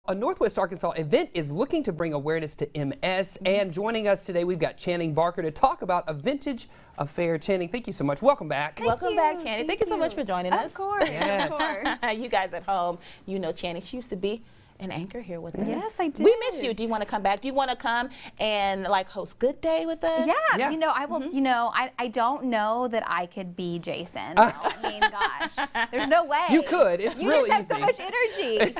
A Northwest Arkansas event is looking to bring awareness to MS, and joining us today we've got Channing Barker to talk about a vintage affair. Channing, thank you so much. Welcome back. Welcome back, Channing. Thank you so much for joining us. Of course. Yes. Of course. You guys at home, you know Channing. She used to be an anchor here with us. Yes, I did. We miss you. Do you want to come back? Do you want to come and like host Good Day with us? Yeah, you know, I will. You know, I don't know that I could be Jason. No, I mean, gosh, there's no way. You could. It's You real just have easy. so much energy.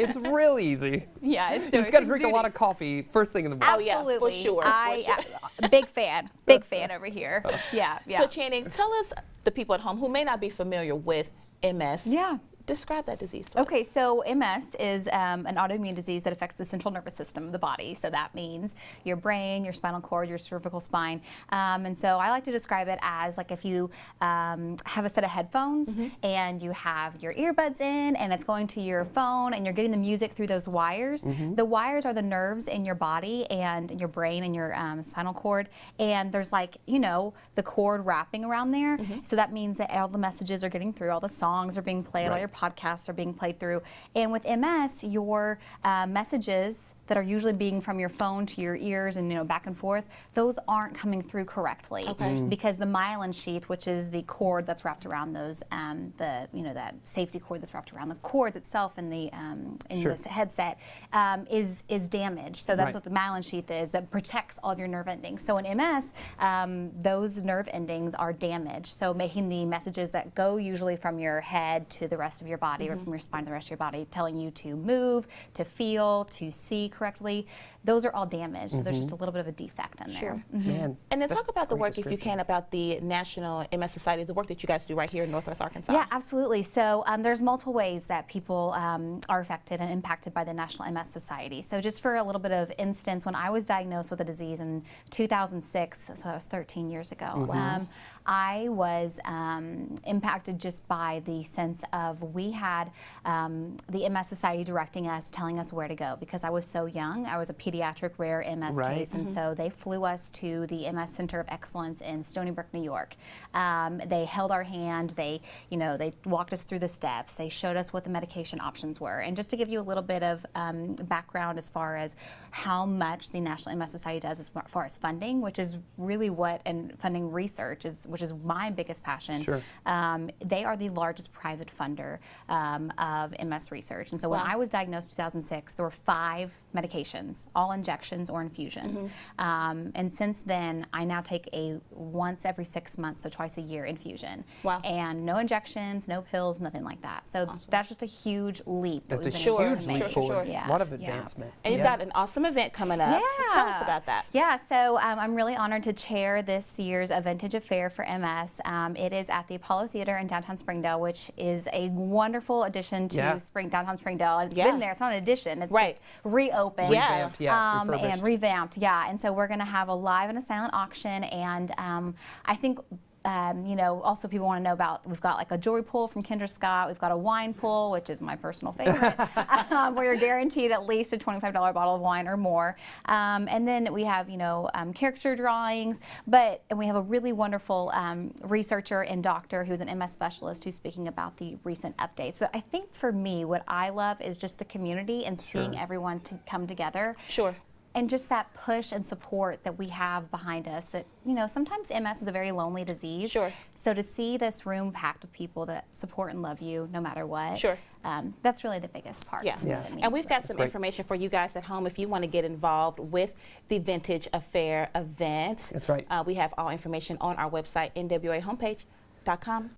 It's real easy. Yeah, it's You just got to drink a lot of coffee first thing in the morning. yeah, for Absolutely. sure, Big fan. Big fan over here. Yeah, yeah. So Channing, tell us, the people at home who may not be familiar with MS. Yeah. Describe that disease to us. Okay, so MS is an autoimmune disease that affects the central nervous system of the body. So that means your brain, your spinal cord, your cervical spine. And so I like to describe it as like if you have a set of headphones and you have your earbuds in and it's going to your phone and you're getting the music through those wires. The wires are the nerves in your body and your brain and your spinal cord. And there's like, you know, the cord wrapping around there. So that means that all the messages are getting through, all the songs are being played, all your podcasts are being played through. And with MS, your messages that are usually being from your phone to your ears and, you know, back and forth, those aren't coming through correctly because the myelin sheath, which is the cord that's wrapped around those, that safety cord that's wrapped around the cords itself in the the headset, is damaged. So that's what the myelin sheath is that protects all of your nerve endings. So in MS, those nerve endings are damaged. So making the messages that go usually from your head to the rest of your body or from your spine to the rest of your body, telling you to move, to feel, to see correctly, those are all damaged. So there's just a little bit of a defect in there. Man, And then talk about the work, if you can, about the National MS Society, the work that you guys do right here in Northwest Arkansas. Yeah, absolutely. So there's multiple ways that people are affected and impacted by the National MS Society. So just for a little bit of instance, when I was diagnosed with the disease in 2006, so that was 13 years ago, I was impacted just by the sense of we had the MS Society directing us, telling us where to go because I was so young. I was a pediatric rare MS case, and so they flew us to the MS Center of Excellence in Stony Brook, New York. They held our hand. They walked us through the steps. They showed us what the medication options were. And just to give you a little bit of background as far as how much the National MS Society does as far as funding, which is really and funding research which is my biggest passion. Sure. They are the largest private funder of MS research. And so when I was diagnosed in 2006, there were 5 medications, all injections or infusions. And since then, I now take a once every 6 months, so twice a year infusion. Wow. And no injections, no pills, nothing like that. So that's just a huge leap. that's a we've been able huge to leap make. forward. Yeah. A lot of Yeah. advancement. And you've got an awesome event coming up. Yeah. Tell us about that. Yeah, so I'm really honored to chair this year's Vintage Affair for MS. It is at the Apollo Theater in downtown Springdale, which is a wonderful addition to downtown Springdale. It's been there. It's not an addition. It's just reopened. Revamped, and revamped. Yeah, and so we're going to have a live and a silent auction, and I think. Also people want to know about, we've got like a jewelry pull from Kendra Scott. We've got a wine pull, which is my personal favorite, where you're guaranteed at least a $25 bottle of wine or more. And then we have, caricature drawings, and we have a really wonderful researcher and doctor who's an MS specialist who's speaking about the recent updates. But I think for me, what I love is just the community and seeing everyone to come together. Sure. And just that push and support that we have behind us that, sometimes MS is a very lonely disease. Sure. So to see this room packed with people that support and love you no matter what, Sure. That's really the biggest part. Yeah. And we've got some information for you guys at home if you want to get involved with the Vintage Affair event. That's right. We have all information on our website, NWA homepage.com.